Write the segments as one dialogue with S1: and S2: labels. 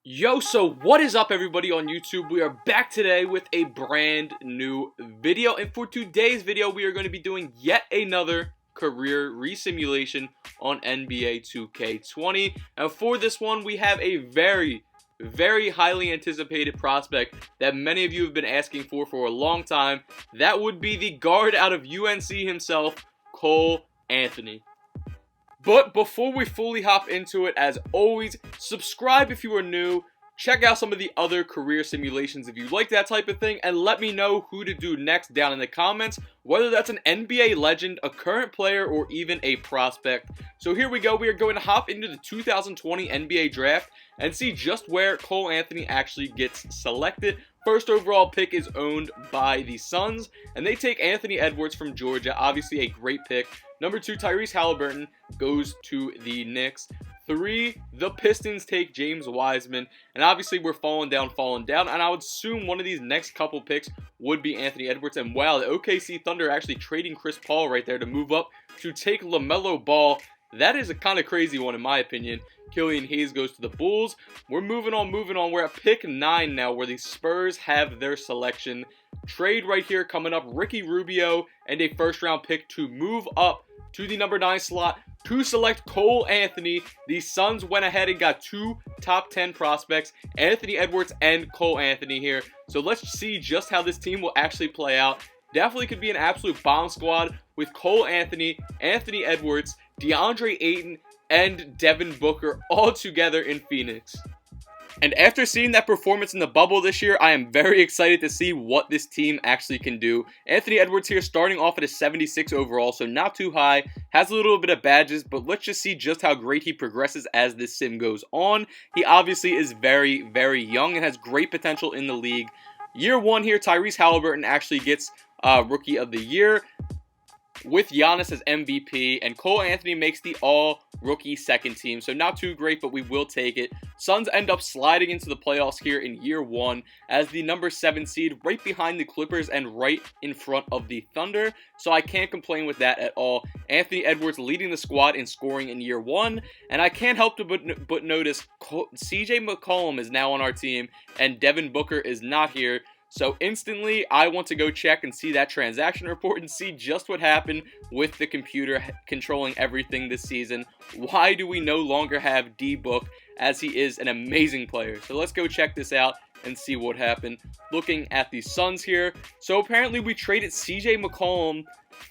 S1: Yo, so what is up everybody on YouTube? We are back today with a brand new video, and for today's video we are going to be doing yet another career resimulation on NBA 2K20. And for this one we have a very highly anticipated prospect that many of you have been asking for a long time. That would be the guard out of UNC himself, Cole Anthony. But before we fully hop into it, as always, subscribe if you are new, check out some of the other career simulations if you like that type of thing, and let me know who to do next down in the comments, whether that's an NBA legend, a current player, or even a prospect. So here we go, we are going to hop into the 2020 NBA draft and see just where Cole Anthony actually gets selected. First overall pick is owned by the Suns, and they take Anthony Edwards from Georgia, obviously a great pick. Number 2, Tyrese Halliburton goes to the Knicks. 3, the Pistons take James Wiseman, and obviously we're falling down, and I would assume one of these next couple picks would be Anthony Edwards. And wow, the OKC Thunder actually trading Chris Paul right there to move up to take LaMelo Ball. That is a kind of crazy one in my opinion. Killian Hayes goes to the Bulls. We're moving on. We're at pick 9 now, where the Spurs have their selection. Trade right here coming up, Ricky Rubio and a first round pick to move up to the number 9 slot to select Cole Anthony. The Suns went ahead and got 2 top 10 prospects, Anthony Edwards and Cole Anthony here. So let's see just how this team will actually play out. Definitely could be an absolute bomb squad with Cole Anthony, Anthony Edwards, DeAndre Ayton, and Devin Booker all together in Phoenix. And after seeing that performance in the bubble this year, I am very excited to see what this team actually can do. Anthony Edwards here starting off at a 76 overall, so not too high. Has a little bit of badges, but let's just see just how great he progresses as this sim goes on. He obviously is very young and has great potential in the league. Year 1 here, Tyrese Halliburton actually gets Rookie of the Year with Giannis as MVP, and Cole Anthony makes the all-rookie second team, so not too great, but we will take it. Suns end up sliding into the playoffs here in year 1 as the number 7 seed, right behind the Clippers and right in front of the Thunder, so I can't complain with that at all. Anthony Edwards leading the squad in scoring in year 1, and I can't help but notice CJ McCollum is now on our team, and Devin Booker is not here. So instantly, I want to go check and see that transaction report and see just what happened with the computer controlling everything this season. Why do we no longer have D-Book, as he is an amazing player? So let's go check this out and see what happened. Looking at the Suns here. So apparently we traded CJ McCollum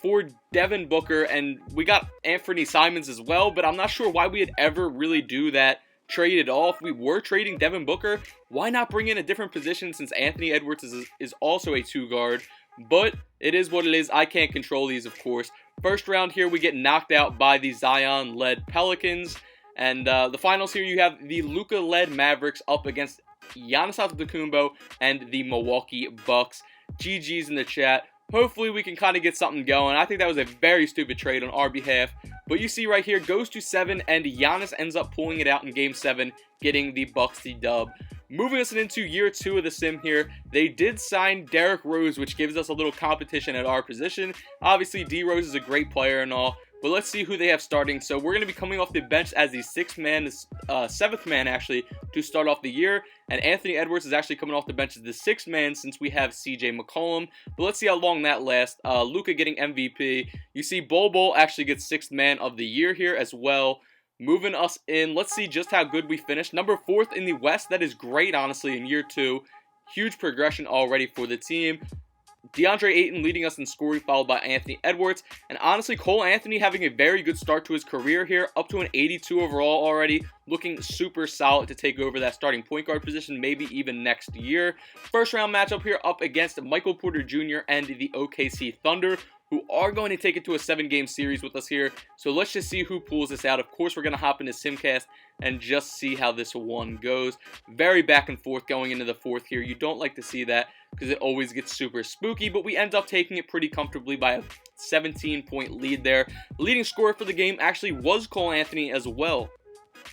S1: for Devin Booker, and we got Anthony Simons as well, but I'm not sure why we'd ever really do that. Trade it all. If we were trading Devin Booker, why not bring in a different position, since Anthony Edwards is also a 2 guard? But it is what it is. I can't control these, of course. First round here, we get knocked out by the Zion-led Pelicans. And the finals here, you have the Luka-led Mavericks up against Giannis Antetokounmpo and the Milwaukee Bucks. GG's in the chat. Hopefully we can kind of get something going. I think that was a very stupid trade on our behalf. But you see right here, goes to 7, and Giannis ends up pulling it out in Game 7, getting the Bucks the dub. Moving us into year 2 of the sim here, they did sign Derrick Rose, which gives us a little competition at our position. Obviously, D Rose is a great player and all, but let's see who they have starting. So we're going to be coming off the bench as the 7th man actually to start off the year, and Anthony Edwards is actually coming off the bench as the 6th man since we have CJ McCollum. But let's see how long that lasts. Luka getting MVP. You see Bol actually gets 6th man of the year here as well. Moving us in, let's see just how good we finished. Number 4th in the West. That is great, honestly, in year 2. Huge progression already for the team. DeAndre Ayton leading us in scoring, followed by Anthony Edwards. And honestly, Cole Anthony having a very good start to his career here, up to an 82 overall already, looking super solid to take over that starting point guard position, maybe even next year. First round matchup here up against Michael Porter Jr. and the OKC Thunder, who are going to take it to a 7-game series with us here. So let's just see who pulls this out. Of course, we're going to hop into Simcast and just see how this one goes. Very back and forth going into the 4th here. You don't like to see that because it always gets super spooky, but we end up taking it pretty comfortably by a 17-point lead there. Leading scorer for the game actually was Cole Anthony as well.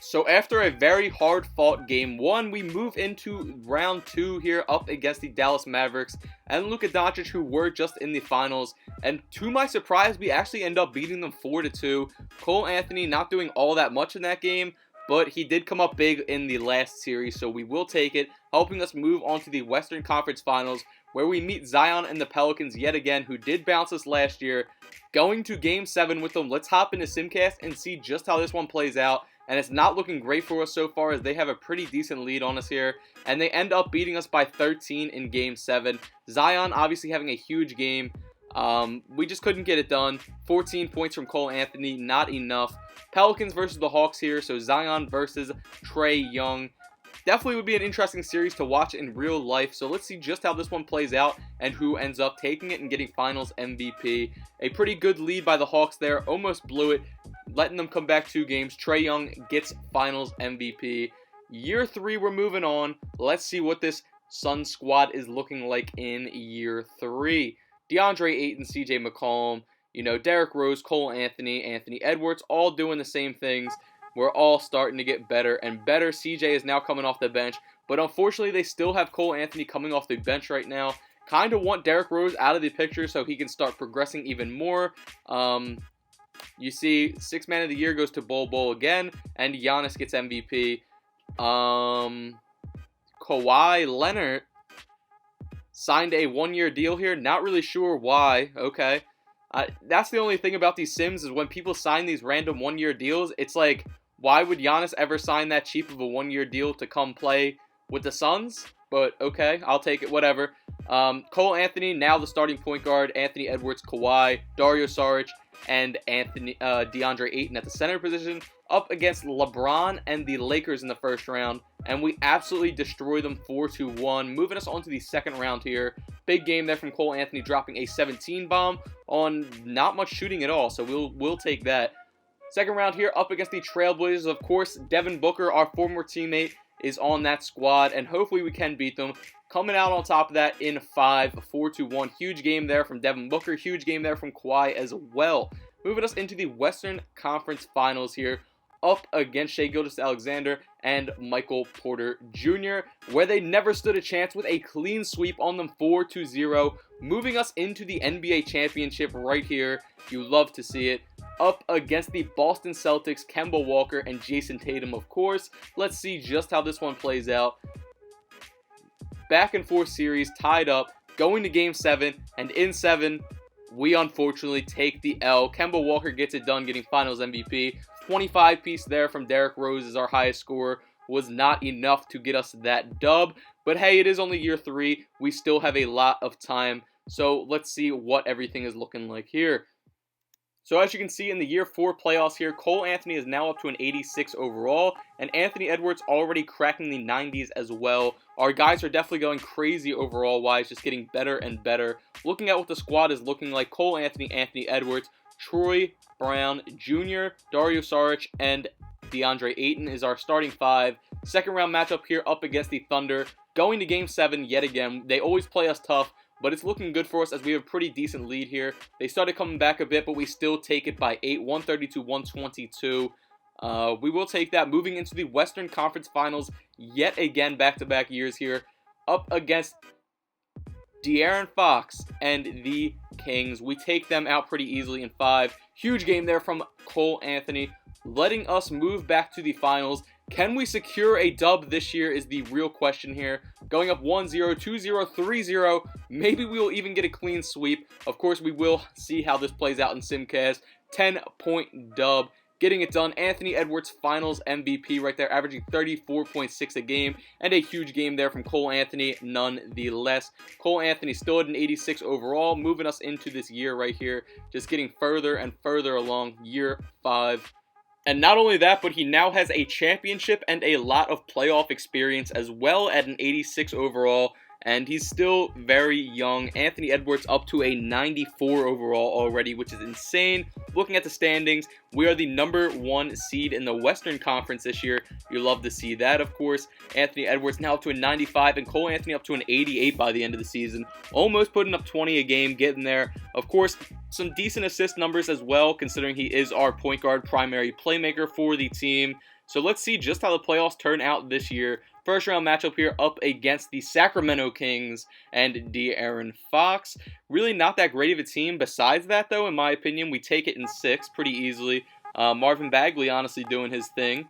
S1: So after a very hard-fought Game 1, we move into Round 2 here up against the Dallas Mavericks and Luka Doncic, who were just in the finals. And to my surprise, we actually end up beating them 4-2. Cole Anthony not doing all that much in that game, but he did come up big in the last series, so we will take it, helping us move on to the Western Conference Finals, where we meet Zion and the Pelicans yet again, who did bounce us last year. Going to Game 7 with them. Let's hop into Simcast and see just how this one plays out. And it's not looking great for us so far, as they have a pretty decent lead on us here. And they end up beating us by 13 in Game 7. Zion obviously having a huge game. We just couldn't get it done. 14 points from Cole Anthony, not enough. Pelicans versus the Hawks here, so Zion versus Trae Young. Definitely would be an interesting series to watch in real life, so let's see just how this one plays out and who ends up taking it and getting Finals MVP. A pretty good lead by the Hawks there, almost blew it, letting them come back 2 games. Trae Young gets Finals MVP. Year 3, we're moving on. Let's see what this Suns squad is looking like in Year 3. DeAndre Ayton, CJ McCollum, Derrick Rose, Cole Anthony, Anthony Edwards, all doing the same things. We're all starting to get better and better. CJ is now coming off the bench, but unfortunately they still have Cole Anthony coming off the bench right now. Kind of want Derrick Rose out of the picture so he can start progressing even more. You see, 6th Man of the Year goes to Bol again, and Giannis gets MVP. Kawhi Leonard signed a 1-year deal here. Not really sure why. Okay. That's the only thing about these Sims, is when people sign these random 1-year deals, it's like, why would Giannis ever sign that cheap of a 1-year deal to come play with the Suns? But okay, I'll take it, whatever. Cole Anthony, now the starting point guard. Anthony Edwards, Kawhi, Dario Saric, and DeAndre Ayton at the center position, up against LeBron and the Lakers in the first round. And we absolutely destroy them 4-1, moving us on to the second round here. Big game there from Cole Anthony, dropping a 17 bomb on not much shooting at all, so we'll take that. Second round here, up against the Trailblazers. Of course, Devin Booker, our former teammate, is on that squad, and hopefully we can beat them. Coming out on top of that in 5, 4-1. Huge game there from Devin Booker. Huge game there from Kawhi as well. Moving us into the Western Conference Finals here, up against Shai Gilgeous-Alexander and Michael Porter Jr., where they never stood a chance with a clean sweep on them 4-0, moving us into the NBA Championship right here. You love to see it. Up against the Boston Celtics, Kemba Walker and Jason Tatum, of course. Let's see just how this one plays out. Back and forth series, tied up, going to Game 7, and in 7, we unfortunately take the L. Kemba Walker gets it done, getting Finals MVP. 25-piece there from Derrick Rose is our highest score. Was not enough to get us that dub. But hey, it is only year 3. We still have a lot of time. So let's see what everything is looking like here. So as you can see in the year 4 playoffs here, Cole Anthony is now up to an 86 overall, and Anthony Edwards already cracking the 90s as well. Our guys are definitely going crazy overall wise, just getting better and better. Looking at what the squad is looking like, Cole Anthony, Anthony Edwards, Troy Brown Jr., Dario Saric, and DeAndre Ayton is our starting 5. Second round matchup here up against the Thunder. Going to Game 7 yet again. They always play us tough, but it's looking good for us as we have a pretty decent lead here. They started coming back a bit, but we still take it by 8, 132-122. We will take that. Moving into the Western Conference Finals yet again, back-to-back years here, up against De'Aaron Fox and the Kings. We take them out pretty easily in 5. Huge game there from Cole Anthony, letting us move back to the finals. Can we secure a dub this year is the real question here. Going up 1-0, 2-0, 3-0. Maybe we will even get a clean sweep. Of course, we will see how this plays out in Simcast. 10-point dub. Getting it done. Anthony Edwards, Finals MVP right there, averaging 34.6 a game. And a huge game there from Cole Anthony, nonetheless. Cole Anthony still at an 86 overall, moving us into this year right here. Just getting further and further along, year 5. And not only that, but he now has a championship and a lot of playoff experience as well at an 86 overall. And he's still very young. Anthony Edwards up to a 94 overall already, which is insane. Looking at the standings, we are the number 1 seed in the Western Conference this year. You love to see that, of course. Anthony Edwards now up to a 95, and Cole Anthony up to an 88 by the end of the season. Almost putting up 20 a game, getting there. Of course, some decent assist numbers as well, considering he is our point guard, primary playmaker for the team. So let's see just how the playoffs turn out this year. First round matchup here up against the Sacramento Kings and De'Aaron Fox. Really not that great of a team. Besides that, though, in my opinion, we take it in 6 pretty easily. Marvin Bagley honestly doing his thing.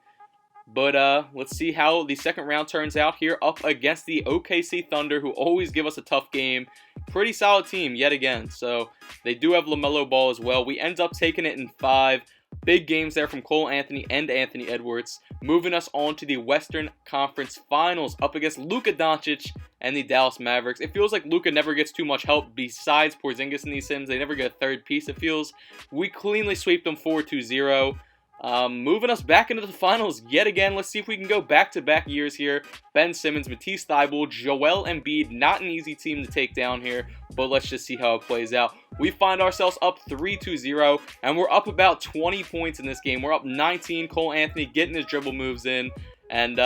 S1: But let's see how the second round turns out here up against the OKC Thunder, who always give us a tough game. Pretty solid team yet again. So they do have LaMelo Ball as well. We end up taking it in 5. Big games there from Cole Anthony and Anthony Edwards, moving us on to the Western Conference Finals up against Luka Doncic and the Dallas Mavericks. It feels like Luka never gets too much help besides Porzingis in these sims. They never get a third piece, it feels. We cleanly sweep them 4-0. Moving us back into the finals yet again. Let's see if we can go back-to-back years here. Ben Simmons, Matisse Thybulle, Joel Embiid. Not an easy team to take down here, but let's just see how it plays out. We find ourselves up 3-0, and we're up about 20 points in this game. We're up 19. Cole Anthony getting his dribble moves in, and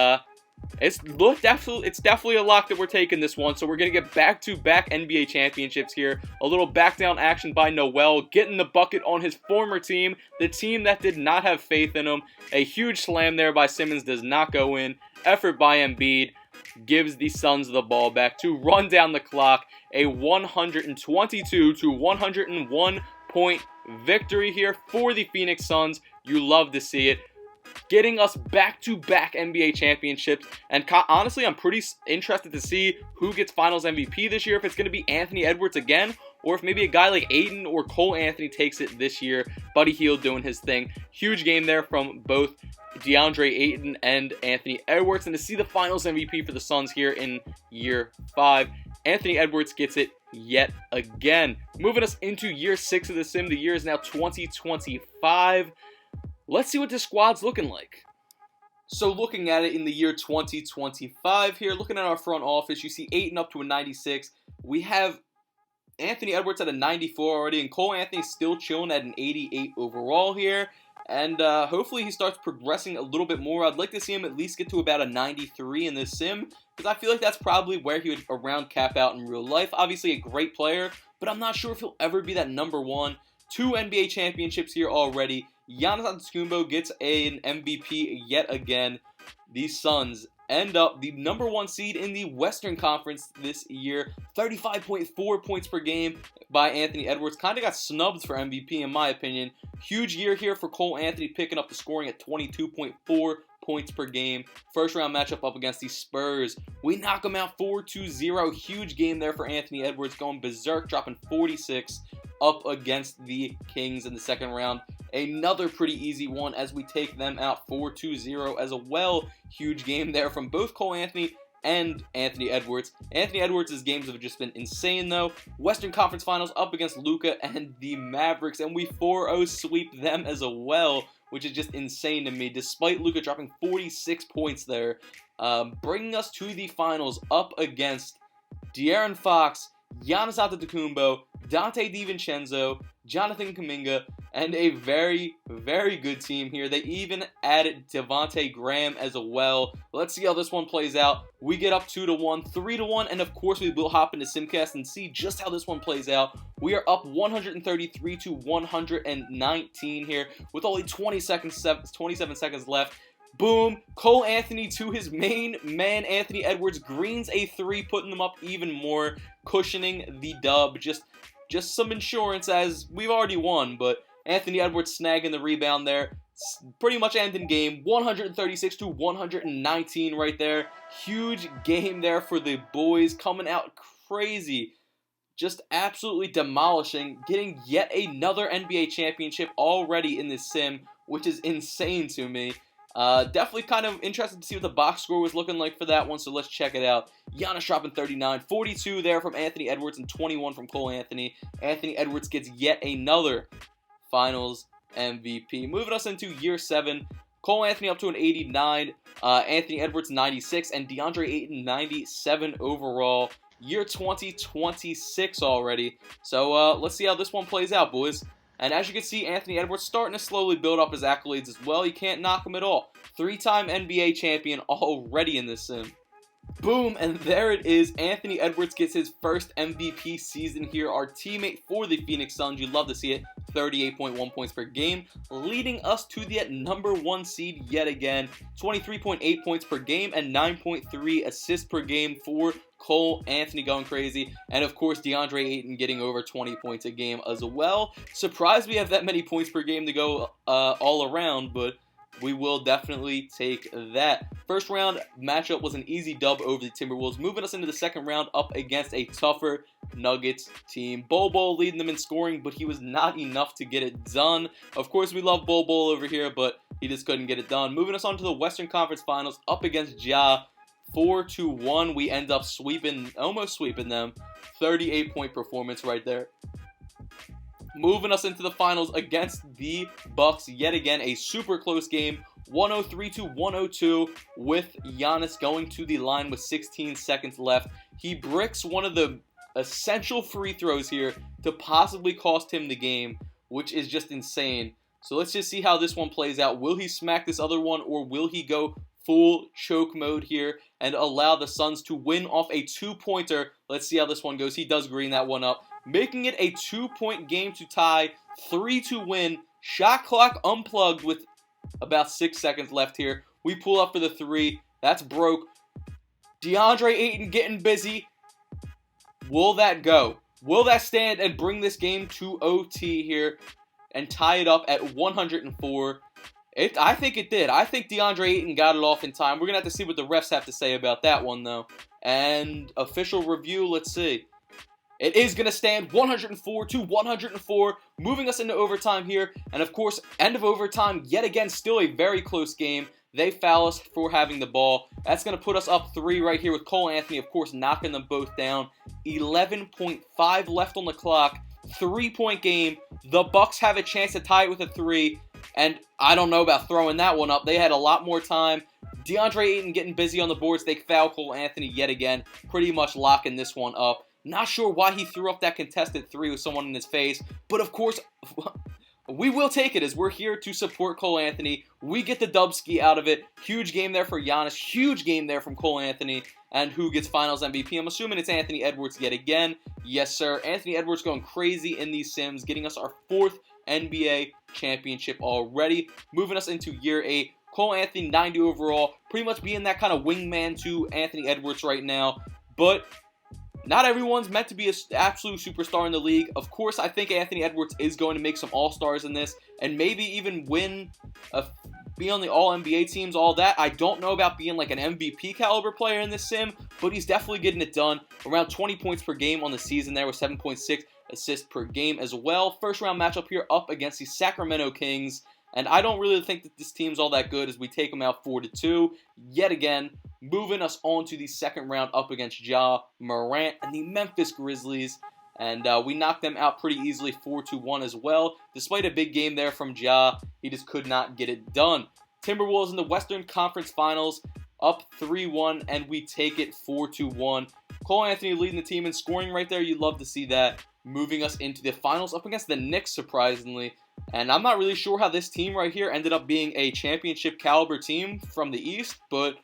S1: it's definitely a lock that we're taking this one. So we're going to get back-to-back NBA championships here. A little back-down action by Noel, getting the bucket on his former team, the team that did not have faith in him. A huge slam there by Simmons does not go in. Effort by Embiid gives the Suns the ball back to run down the clock. A 122-101 point victory here for the Phoenix Suns. You love to see it. Getting us back-to-back NBA championships. And honestly, I'm pretty interested to see who gets Finals MVP this year. If it's going to be Anthony Edwards again, or if maybe a guy like Ayton or Cole Anthony takes it this year. Buddy Hield doing his thing. Huge game there from both DeAndre Ayton and Anthony Edwards. And to see the Finals MVP for the Suns here in year 5, Anthony Edwards gets it yet again. Moving us into year 6 of the sim. The year is now 2025. Let's see what this squad's looking like. So looking at it in the year 2025 here, looking at our front office, you see Ayton up to a 96. We have Anthony Edwards at a 94 already, and Cole Anthony still chilling at an 88 overall here. And hopefully he starts progressing a little bit more. I'd like to see him at least get to about a 93 in this sim, because I feel like that's probably where he would around cap out in real life. Obviously a great player, but I'm not sure if he'll ever be that number one. 2 NBA championships here already. Giannis Antetokounmpo gets an MVP yet again. The Suns end up the number 1 seed in the Western Conference this year. 35.4 points per game by Anthony Edwards. Kind of got snubbed for MVP in my opinion. Huge year here for Cole Anthony, picking up the scoring at 22.4 points per game. First round matchup up against the Spurs. We knock them out 4-0. Huge game there for Anthony Edwards, going berserk, dropping 46 up against the Kings in the second round. Another pretty easy one as we take them out 4-0 as well. Huge game there from both Cole Anthony and Anthony Edwards. Anthony Edwards' games have just been insane though. Western Conference Finals up against Luka and the Mavericks, and we 4-0 sweep them as well, which is just insane to me, despite Luka dropping 46 points there. Bringing us to the finals up against De'Aaron Fox, Giannis Antetokounmpo, Dante DiVincenzo, Jonathan Kuminga, and a very, very good team here. They even added Devontae Graham as well. Let's see how this one plays out. We get up 2-1, 3-1, and of course we will hop into Simcast and see just how this one plays out. We are up 133-119 here with only 27 seconds left. Boom, Cole Anthony to his main man, Anthony Edwards, greens a 3, putting them up even more, cushioning the dub. Just some insurance as we've already won, but Anthony Edwards snagging the rebound there. Pretty much ending game, 136-119 right there. Huge game there for the boys, coming out crazy. Just absolutely demolishing, getting yet another NBA championship already in this sim, which is insane to me. Definitely kind of interested to see what the box score was looking like for that one, so let's check it out. Giannis dropping 39, 42 there from Anthony Edwards, and 21 from Cole Anthony. Anthony Edwards gets yet another Finals MVP. Moving us into year 7, Cole Anthony up to an 89, Anthony Edwards 96, and DeAndre Ayton 97 overall. Year 2026 already, so let's see how this one plays out, boys. And as you can see, Anthony Edwards starting to slowly build up his accolades as well. You can't knock him at all. 3-time NBA champion already in this sim. Boom, and there it is. Anthony Edwards gets his first MVP season here. Our teammate for the Phoenix Suns, you love to see it. 38.1 points per game, leading us to the number 1 seed yet again. 23.8 points per game and 9.3 assists per game for Cole Anthony, going crazy. And of course, DeAndre Ayton getting over 20 points a game as well. Surprised we have that many points per game to go all around, but we will definitely take that. First round matchup was an easy dub over the Timberwolves, moving us into the second round up against a tougher Nuggets team. Bol Bol leading them in scoring, but he was not enough to get it done. Of course, we love Bol Bol over here, but he just couldn't get it done. Moving us on to the Western Conference Finals up against Ja. 4-1, we end up almost sweeping them. 38-point performance right there. Moving us into the finals against the Bucks. Yet again, a super close game. 103-102 with Giannis going to the line with 16 seconds left. He bricks one of the essential free throws here to possibly cost him the game, which is just insane. So let's just see how this one plays out. Will he smack this other one, or will he go full choke mode here and allow the Suns to win off a two-pointer? Let's see how this one goes. He does green that one up, making it a 2-point game to tie, 3-2 win. Shot clock unplugged with about 6 seconds left here. We pull up for the three. That's broke. DeAndre Ayton getting busy. Will that go? Will that stand and bring this game to OT here and tie it up at 104? I think it did. I think DeAndre Ayton got it off in time. We're going to have to see what the refs have to say about that one, though. And official review, let's see. It is going to stand 104-104, moving us into overtime here. And, of course, end of overtime, yet again, still a very close game. They foul us for having the ball. That's going to put us up 3 right here with Cole Anthony, of course, knocking them both down. 11.5 left on the clock. 3-point game. The Bucks have a chance to tie it with a 3. And I don't know about throwing that one up. They had a lot more time. DeAndre Ayton getting busy on the boards. They foul Cole Anthony yet again, pretty much locking this one up. Not sure why he threw up that contested 3 with someone in his face. But, of course, we will take it as we're here to support Cole Anthony. We get the dubski out of it. Huge game there for Giannis. Huge game there from Cole Anthony. And who gets Finals MVP? I'm assuming it's Anthony Edwards yet again. Yes, sir. Anthony Edwards going crazy in these sims, getting us our 4th NBA championship already. Moving us into year 8. Cole Anthony, 90 overall. Pretty much being that kind of wingman to Anthony Edwards right now. But not everyone's meant to be an absolute superstar in the league. Of course, I think Anthony Edwards is going to make some All-Stars in this and maybe even be on the All-NBA teams, all that. I don't know about being like an MVP caliber player in this sim, but he's definitely getting it done. Around 20 points per game on the season there with 7.6 assists per game as well. First round matchup here up against the Sacramento Kings. And I don't really think that this team's all that good as we take them out 4-2. Yet again, moving us on to the second round up against Ja Morant and the Memphis Grizzlies. And we knocked them out pretty easily 4-1 as well. Despite a big game there from Ja, he just could not get it done. Timberwolves in the Western Conference Finals up 3-1, and we take it 4-1. Cole Anthony leading the team in scoring right there. You'd love to see that. Moving us into the finals up against the Knicks, surprisingly. And I'm not really sure how this team right here ended up being a championship caliber team from the East, but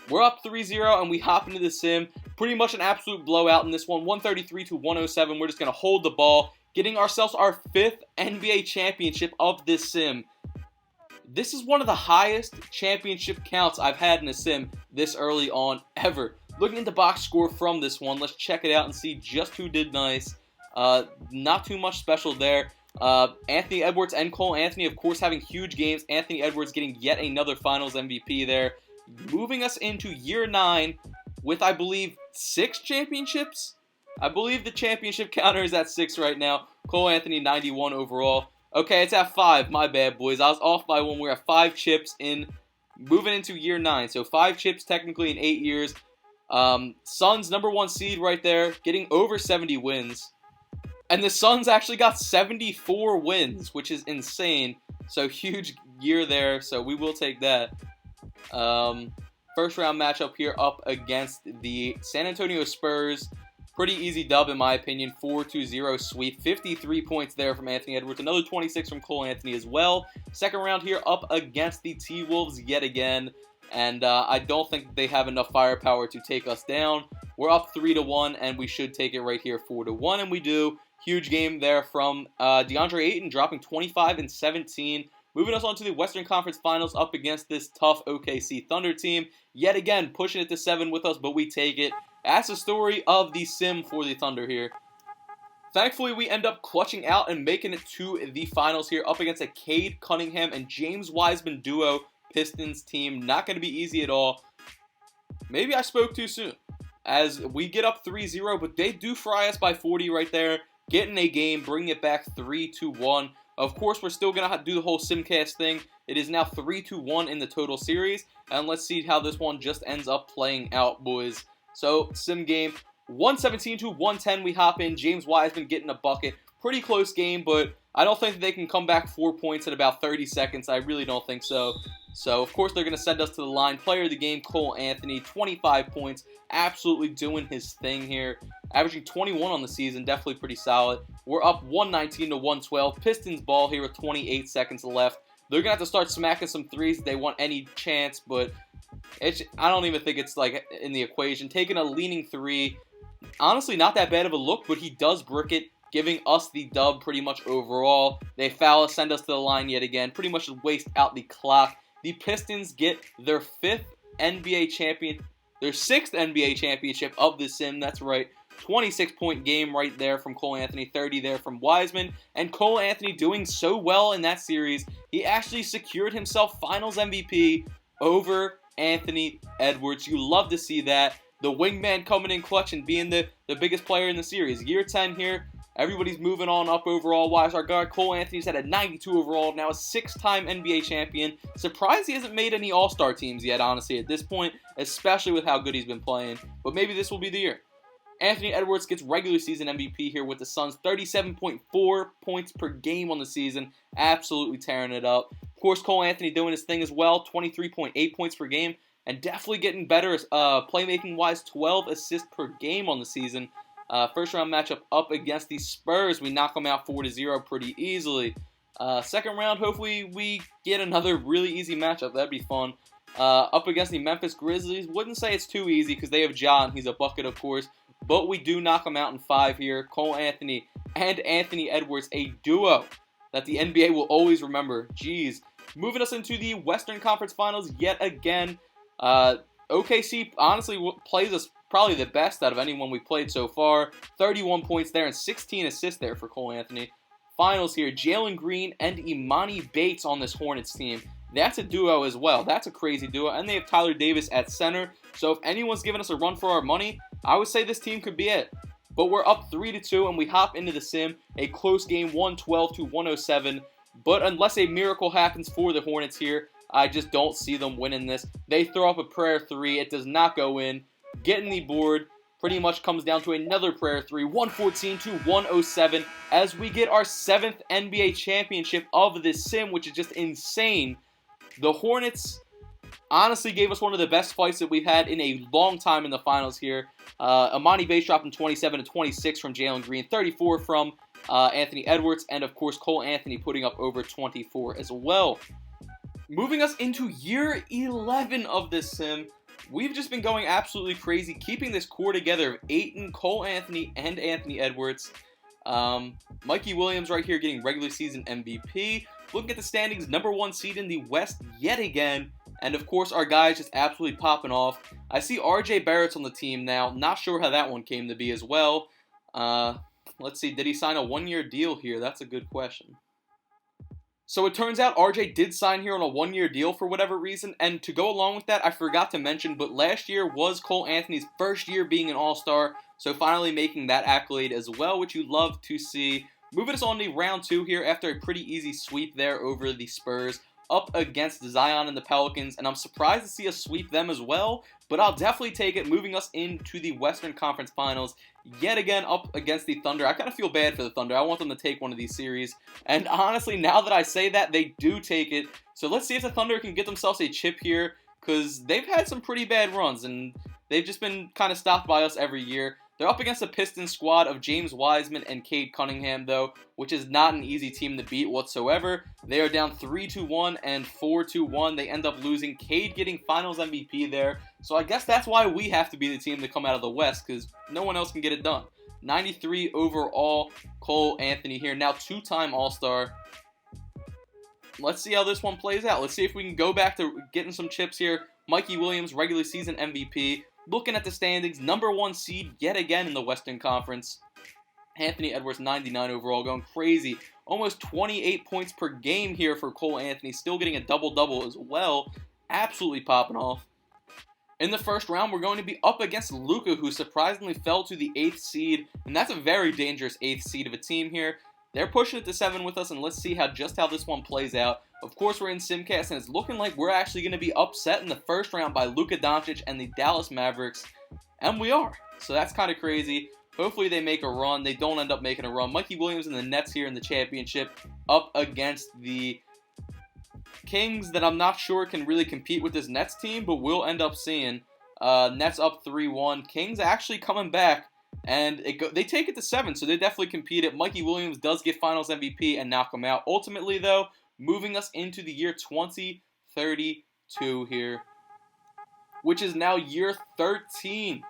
S1: we're up 3-0 and we hop into the sim. Pretty much an absolute blowout in this one, 133-107. We're just going to hold the ball, getting ourselves our 5th NBA championship of this sim. This is one of the highest championship counts I've had in a sim this early on ever. Looking at the box score from this one, let's check it out and see just who did nice. Not too much special there. Anthony Edwards and Cole Anthony, of course, having huge games. Anthony Edwards getting yet another Finals MVP there. Moving us into year 9 with, I believe, 6 championships? I believe the championship counter is at 6 right now. Cole Anthony, 91 overall. Okay, it's at 5. My bad, boys. I was off by 1. We're at 5 chips in moving into year 9. So 5 chips technically in 8 years. Suns, number 1 seed right there, getting over 70 wins. And the Suns actually got 74 wins, which is insane. So huge year there, so we will take that. First round matchup here up against the San Antonio Spurs. Pretty easy dub in my opinion, 4-0 sweep. 53 points there from Anthony Edwards. Another 26 from Cole Anthony as well. Second round here up against the T-Wolves yet again. And I don't think they have enough firepower to take us down. We're up 3-1, and we should take it right here 4-1, and we do. Huge game there from DeAndre Ayton, dropping 25 and 17. Moving us on to the Western Conference Finals up against this tough OKC Thunder team. Yet again, pushing it to 7 with us, but we take it. That's the story of the sim for the Thunder here. Thankfully, we end up clutching out and making it to the finals here up against a Cade Cunningham and James Wiseman duo Pistons team. Not going to be easy at all. Maybe I spoke too soon, as we get up 3-0, but they do fry us by 40 right there. Getting a game, bringing it back 3-1. Of course, we're still going to do the whole Simcast thing. It is now 3-1 in the total series, and let's see how this one just ends up playing out, boys. So, Sim game, 117-110, we hop in. James Wiseman getting a bucket. Pretty close game, but I don't think that they can come back 4 points in about 30 seconds. I really don't think so. So, of course, they're going to send us to the line. Player of the game, Cole Anthony, 25 points. Absolutely doing his thing here. Averaging 21 on the season, definitely pretty solid. We're up 119-112. Pistons ball here with 28 seconds left. They're going to have to start smacking some threes if they want any chance, but I don't even think it's like in the equation. Taking a leaning three, honestly not that bad of a look, but he does brick it, giving us the dub pretty much overall. They foul us, send us to the line yet again, pretty much waste out the clock. The Pistons get their 6th NBA championship of the sim, that's right. 26-point game right there from Cole Anthony, 30 there from Wiseman, and Cole Anthony doing so well in that series, he actually secured himself Finals MVP over Anthony Edwards. You love to see that. The wingman coming in clutch and being the biggest player in the series. Year 10 here, everybody's moving on up overall wise. Our guard Cole Anthony's had a 92 overall, now a 6-time NBA champion. Surprised he hasn't made any All-Star teams yet, honestly, at this point, especially with how good he's been playing. But maybe this will be the year. Anthony Edwards gets regular season MVP here with the Suns. 37.4 points per game on the season. Absolutely tearing it up. Of course, Cole Anthony doing his thing as well. 23.8 points per game. And definitely getting better playmaking-wise. 12 assists per game on the season. First round matchup up against the Spurs. We knock them out 4-0 pretty easily. Second round, hopefully we get another really easy matchup. That'd be fun. Up against the Memphis Grizzlies. Wouldn't say it's too easy because they have John. He's a bucket, of course. But we do knock them out in 5 here. Cole Anthony and Anthony Edwards, a duo that the NBA will always remember. Jeez. Moving us into the Western Conference Finals yet again. OKC honestly plays us probably the best out of anyone we've played so far. 31 points there and 16 assists there for Cole Anthony. Finals here, Jalen Green and Imani Bates on this Hornets team. That's a duo as well. That's a crazy duo. And they have Tyler Davis at center. So if anyone's giving us a run for our money, I would say this team could be it. But we're up 3-2 and we hop into the sim. A close game, 112-107. But unless a miracle happens for the Hornets here, I just don't see them winning this. They throw up a prayer three. It does not go in. Getting the board pretty much comes down to another prayer three. 114-107 as we get our 7th NBA championship of this sim, which is just insane. The Hornets honestly gave us one of the best fights that we've had in a long time in the finals here. Imani Bates dropping 27 and 26 from Jalen Green, 34 from Anthony Edwards, and of course Cole Anthony putting up over 24 as well. Moving us into year 11 of this sim, we've just been going absolutely crazy, keeping this core together of Ayton, Cole Anthony, and Anthony Edwards. Mikey Williams right here getting regular season MVP. Looking at the standings, number 1 seed in the West yet again. And of course, our guys just absolutely popping off. I see RJ Barrett's on the team now. Not sure how that one came to be as well. Let's see, did he sign a 1-year deal here? That's a good question. So it turns out RJ did sign here on a 1-year deal for whatever reason. And to go along with that, I forgot to mention, but last year was Cole Anthony's first year being an All-Star. So finally making that accolade as well, which you love to see. Moving us on to round 2 here after a pretty easy sweep there over the Spurs. Up against Zion and the Pelicans, and I'm surprised to see us sweep them as well, but I'll definitely take it, moving us into the Western Conference Finals, yet again up against the Thunder. I kind of feel bad for the Thunder. I want them to take one of these series, and honestly, now that I say that, they do take it, so let's see if the Thunder can get themselves a chip here, because they've had some pretty bad runs, and they've just been kind of stopped by us every year. They're up against the Pistons squad of James Wiseman and Cade Cunningham, though, which is not an easy team to beat whatsoever. They are down 3-1 and 4-1. They end up losing. Cade getting Finals MVP there. So I guess that's why we have to be the team to come out of the West, because no one else can get it done. 93 overall, Cole Anthony here. Now 2-time All-Star. Let's see how this one plays out. Let's see if we can go back to getting some chips here. Mikey Williams, regular season MVP. Looking at the standings, number 1 seed yet again in the Western Conference. Anthony Edwards, 99 overall, going crazy. Almost 28 points per game here for Cole Anthony, still getting a double-double as well. Absolutely popping off. In the first round, we're going to be up against Luka, who surprisingly fell to the 8th seed, and that's a very dangerous 8th seed of a team here. They're pushing it to 7 with us, and let's see just how this one plays out. Of course, we're in Simcast, and it's looking like we're actually going to be upset in the first round by Luka Doncic and the Dallas Mavericks, and we are. So that's kind of crazy. Hopefully they make a run. They don't end up making a run. Mikey Williams and the Nets here in the championship up against the Kings that I'm not sure can really compete with this Nets team, but we'll end up seeing. Nets up 3-1. Kings actually coming back, and they take it to 7, so they definitely compete it. Mikey Williams does get Finals MVP and knock them out. Ultimately, though, moving us into the year 2032 here, which is now year 13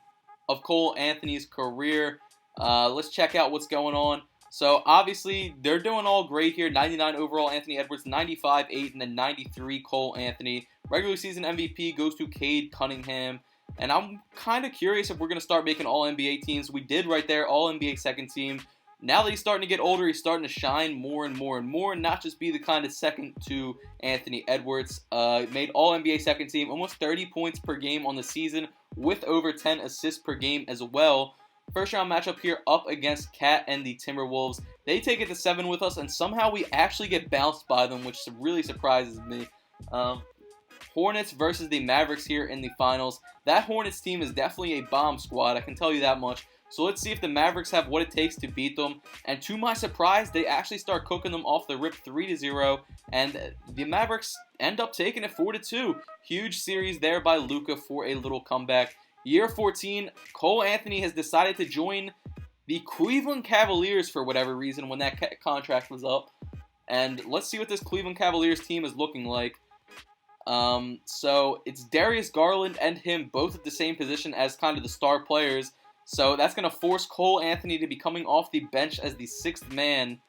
S1: of Cole Anthony's career. Let's check out what's going on. So, obviously, they're doing all great here. 99 overall, Anthony Edwards, 95, 8, and then 93, Cole Anthony. Regular season MVP goes to Cade Cunningham. And I'm kind of curious if we're going to start making All-NBA teams. We did right there, All-NBA second team. Now that he's starting to get older, he's starting to shine more and more and more, and not just be the kind of second to Anthony Edwards. Made All-NBA second team, almost 30 points per game on the season, with over 10 assists per game as well. First round matchup here up against Cat and the Timberwolves. They take it to 7 with us, and somehow we actually get bounced by them, which really surprises me. Hornets versus the Mavericks here in the finals. That Hornets team is definitely a bomb squad, I can tell you that much. So let's see if the Mavericks have what it takes to beat them. And to my surprise, they actually start cooking them off the rip 3-0. And the Mavericks end up taking it 4-2. Huge series there by Luka for a little comeback. Year 14, Cole Anthony has decided to join the Cleveland Cavaliers for whatever reason when that contract was up. And let's see what this Cleveland Cavaliers team is looking like. So it's Darius Garland and him both at the same position as kind of the star players. So that's going to force Cole Anthony to be coming off the bench as the 6th man.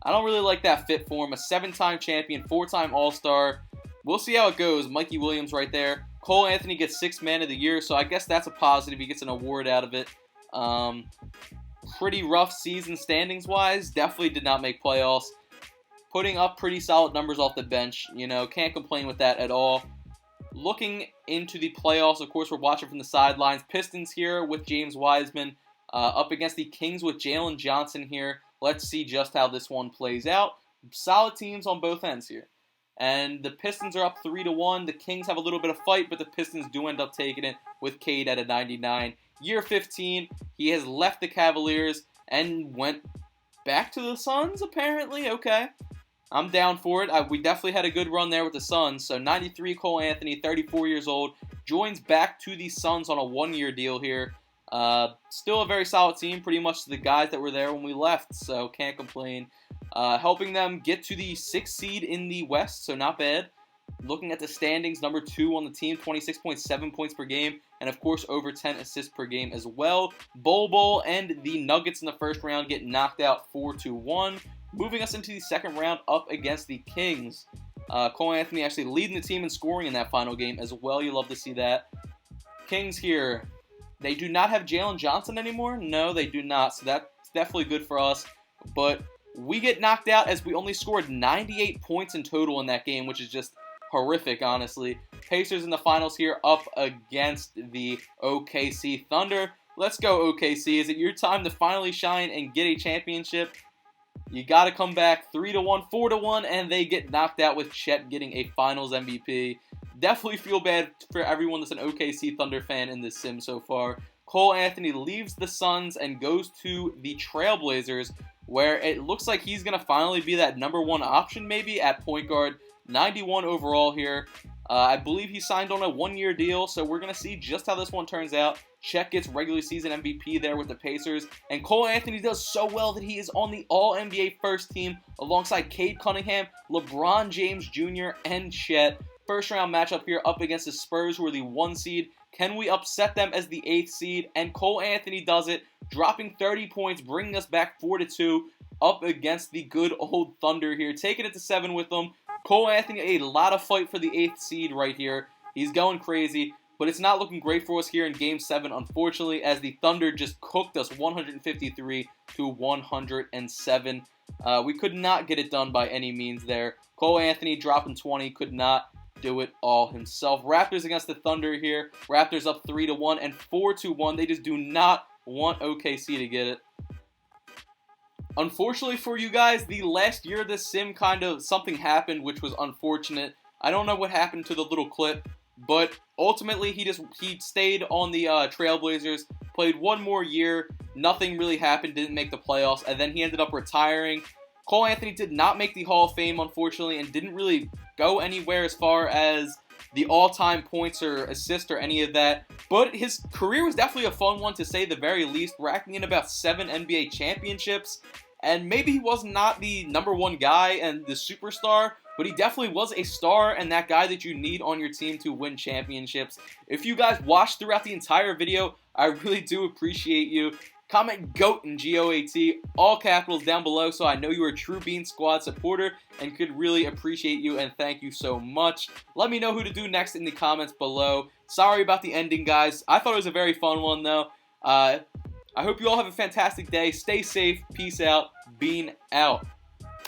S1: I don't really like that fit for him. A 7-time champion, 4-time All-Star. We'll see how it goes. Mikey Williams right there. Cole Anthony gets 6th man of the year, so I guess that's a positive. He gets an award out of it. Pretty rough season standings-wise. Definitely did not make playoffs. Putting up pretty solid numbers off the bench. You know, can't complain with that at all. Looking into the playoffs, of course, we're watching from the sidelines. Pistons here with James Wiseman up against the Kings with Jalen Johnson here. Let's see just how this one plays out. Solid teams on both ends here. And the Pistons are up 3-1. The Kings have a little bit of fight, but the Pistons do end up taking it with Cade at a 99. Year 15, he has left the Cavaliers and went back to the Suns, apparently. Okay. I'm down for it. We definitely had a good run there with the Suns. So 93, Cole Anthony, 34 years old, joins back to the Suns on a 1-year deal here. Still a very solid team, pretty much the guys that were there when we left, so can't complain. Helping them get to the 6th seed in the West, so not bad. Looking at the standings, number 2 on the team, 26.7 points per game, and of course over 10 assists per game as well. Bol and the Nuggets in the first round get knocked out 4-1. Moving us into the second round up against the Kings. Cole Anthony actually leading the team in scoring in that final game as well. You love to see that. Kings here. They do not have Jalen Johnson anymore. No, they do not. So that's definitely good for us. But we get knocked out as we only scored 98 points in total in that game, which is just horrific, honestly. Pacers in the finals here up against the OKC Thunder. Let's go, OKC. Is it your time to finally shine and get a championship? You got to come back 3-1, 4-1, and they get knocked out with Chet getting a Finals MVP. Definitely feel bad for everyone that's an OKC Thunder fan in this sim so far. Cole Anthony leaves the Suns and goes to the Trailblazers, where it looks like he's going to finally be that number 1 option maybe at point guard. 91 overall here. I believe he signed on a 1-year deal, so we're going to see just how this one turns out. Chet gets regular season MVP there with the Pacers, and Cole Anthony does so well that he is on the All-NBA first team alongside Cade Cunningham, LeBron James Jr., and Chet. First round matchup here up against the Spurs, who are the 1 seed. Can we upset them as the 8th seed? And Cole Anthony does it, dropping 30 points, bringing us back 4-2 up against the good old Thunder here. Taking it to 7 with them. Cole Anthony, a lot of fight for the 8th seed right here. He's going crazy. but it's not looking great for us here in Game 7, unfortunately, as the Thunder just cooked us 153 to 107. We could not get it done by any means there. Cole Anthony dropping 20, could not do it all himself. Raptors against the Thunder here. Raptors up 3-1 and 4-1. They just do not want OKC to get it. Unfortunately for you guys, the last year of this sim something happened, which was unfortunate. I don't know what happened to the little clip, but ultimately he stayed on the Trailblazers, played one more year, nothing really happened, didn't make the playoffs, and then he ended up retiring. Cole Anthony did not make the Hall of Fame, unfortunately, and didn't really go anywhere as far as the all-time points or assists or any of that, but his career was definitely a fun one to say the very least, racking in about 7 NBA championships, and maybe he was not the #1 guy and the superstar, but he definitely was a star and that guy that you need on your team to win championships. If you guys watched throughout the entire video, I really do appreciate you. Comment GOAT and GOAT, all capitals down below, so I know you're a true Bean Squad supporter and could really appreciate you, and thank you so much. Let me know who to do next in the comments below. Sorry about the ending, guys. I thought it was a very fun one, though. I hope you all have a fantastic day. Stay safe. Peace out. Bean out.